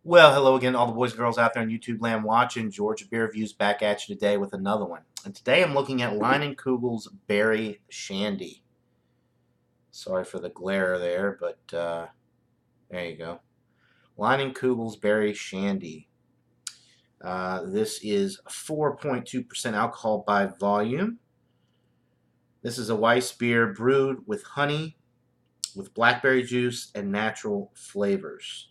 Well, hello again, all the boys and girls out there in YouTube land watching. Georgia Beer Reviews back at you today with another one. And today I'm looking at Leinenkugel's Berry Shandy. Sorry for the glare there, but there you go. Leinenkugel's Berry Shandy. This is 4.2% alcohol by volume. This is a Weiss beer brewed with honey, with blackberry juice, and natural flavors.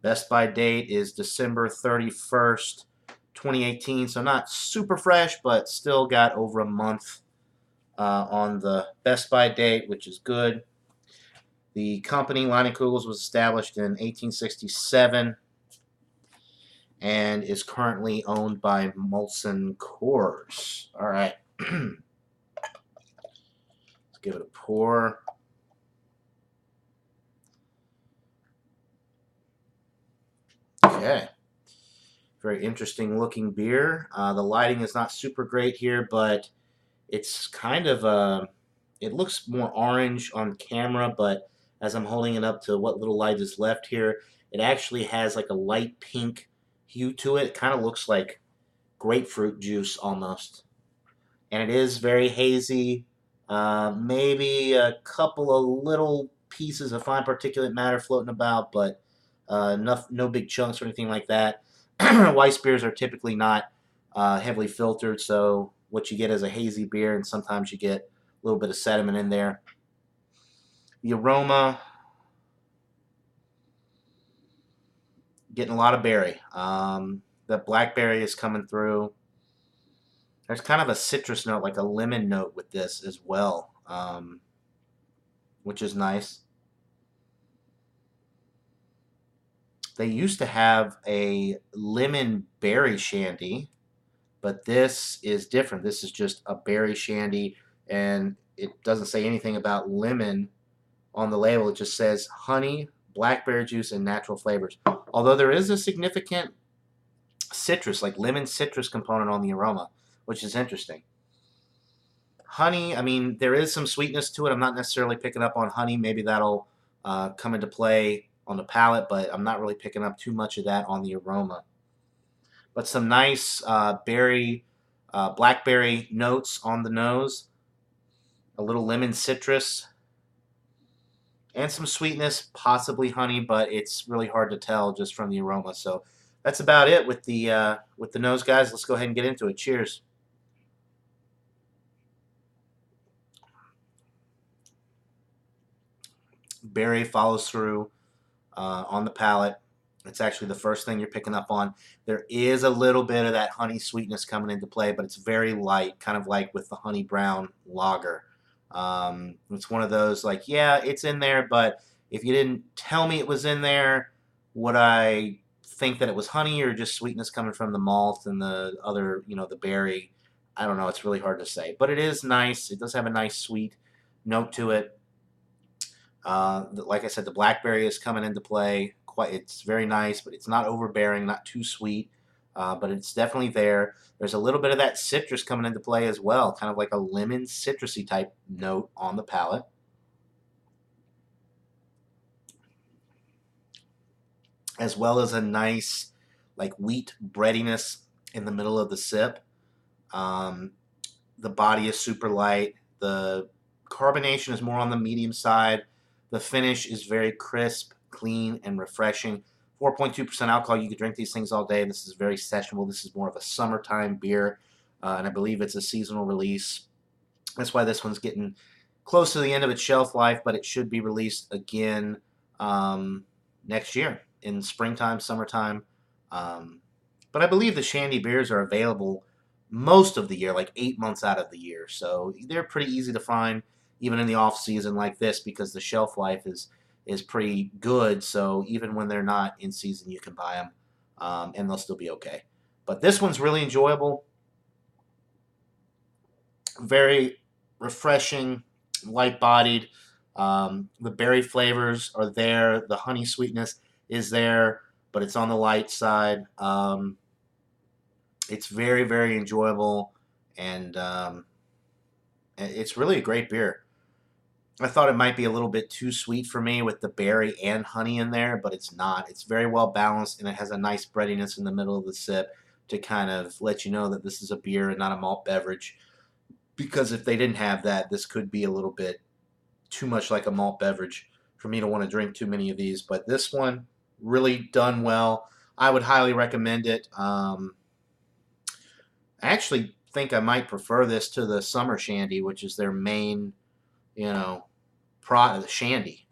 Best by date is December 31st, 2018. So not super fresh, but still got over a month on the best by date, which is good. The company, Leinenkugels, was established in 1867 and is currently owned by Molson Coors. All right. Let's give it a pour. Okay. Very interesting looking beer. The lighting is not super great here, but it's kind of it looks more orange on camera, but as I'm holding it up to what little light is left here, it actually has like a light pink hue to it. It kind of looks like grapefruit juice almost. And it is very hazy. Maybe a couple of little pieces of fine particulate matter floating about, but no big chunks or anything like that. Weiss beers are typically not heavily filtered, so what you get is a hazy beer, and sometimes you get a little bit of sediment in there. The aroma, getting a lot of berry. The blackberry is coming through. There's kind of a citrus note, like a lemon note with this as well, which is nice. They used to have a lemon berry shandy, but this is different. This is just a berry shandy, and it doesn't say anything about lemon on the label. It just says honey, blackberry juice, and natural flavors. Although there is a significant citrus, like lemon citrus component on the aroma, which is interesting. Honey, I mean, there is some sweetness to it. I'm not necessarily picking up on honey. Maybe that'll come into play on the palate, but I'm not really picking up too much of that on the aroma. But some nice blackberry notes on the nose, a little lemon citrus, and some sweetness, possibly honey, but it's really hard to tell just from the aroma. So that's about it with the nose, guys. Let's go ahead and get into it. Cheers. Berry follows through on the palate. It's actually the first thing you're picking up on. There is a little bit of that honey sweetness coming into play, but it's very light, kind of like with the honey brown lager. It's one of those like, yeah, it's in there, but if you didn't tell me it was in there, would I think that it was honey or just sweetness coming from the malt and the other, the berry? I don't know. It's really hard to say, but it is nice. It does have a nice sweet note to it. Like I said, the blackberry is coming into play. It's very nice, but it's not overbearing, not too sweet, but it's definitely there. There's a little bit of that citrus coming into play as well, kind of like a lemon citrusy type note on the palate, as well as a nice like wheat breadiness in the middle of the sip. Um, the body is super light. The carbonation is more on the medium side. The finish is very crisp, clean, and refreshing. 4.2% alcohol. You could drink these things all day. This is very sessionable. This is more of a summertime beer, and I believe it's a seasonal release. That's why this one's getting close to the end of its shelf life, but it should be released again next year in springtime, summertime. Um, but I believe the Shandy beers are available most of the year, like 8 months out of the year. So they're pretty easy to find, even in the off season like this, because the shelf life is pretty good. So even when they're not in season, you can buy them, and they'll still be okay. But this one's really enjoyable, very refreshing, light bodied. The berry flavors are there. The honey sweetness is there, but it's on the light side. It's very, very enjoyable, and it's really a great beer. I thought it might be a little bit too sweet for me with the berry and honey in there, but it's not. It's very well balanced, and it has a nice breadiness in the middle of the sip to kind of let you know that this is a beer and not a malt beverage. Because if they didn't have that, this could be a little bit too much like a malt beverage for me to want to drink too many of these. But this one, really done well. I would highly recommend it. I actually think I might prefer this to the Summer Shandy, which is their main, you know, the Shandy.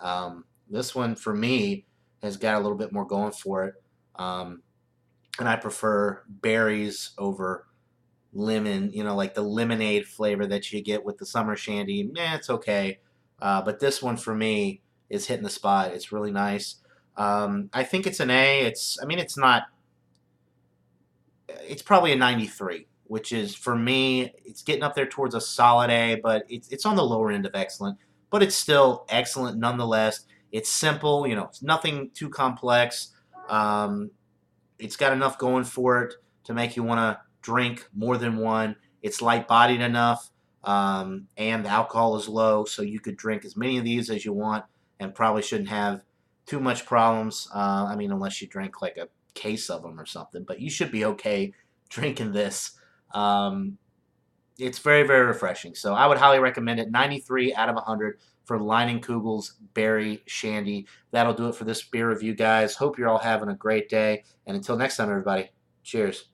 This one for me has got a little bit more going for it, and I prefer berries over lemon. You know, like the lemonade flavor that you get with the Summer Shandy. It's okay, but this one for me is hitting the spot. It's really nice. I think it's an A. I mean, it's not. It's probably a 93, which is for me, it's getting up there towards a solid A, but it's on the lower end of excellent, but it's still excellent nonetheless. It's simple, it's nothing too complex. Um, it's got enough going for it to make you want to drink more than one. It's light bodied enough, and the alcohol is low, so you could drink as many of these as you want and probably shouldn't have too much problems. I mean, unless you drink like a case of them or something, but you should be okay drinking this. Um, it's very, very refreshing. So I would highly recommend it. 93 out of 100 for Leinenkugel's Berry Shandy. That'll do it for this beer review, guys. Hope you're all having a great day. And until next time, everybody, cheers.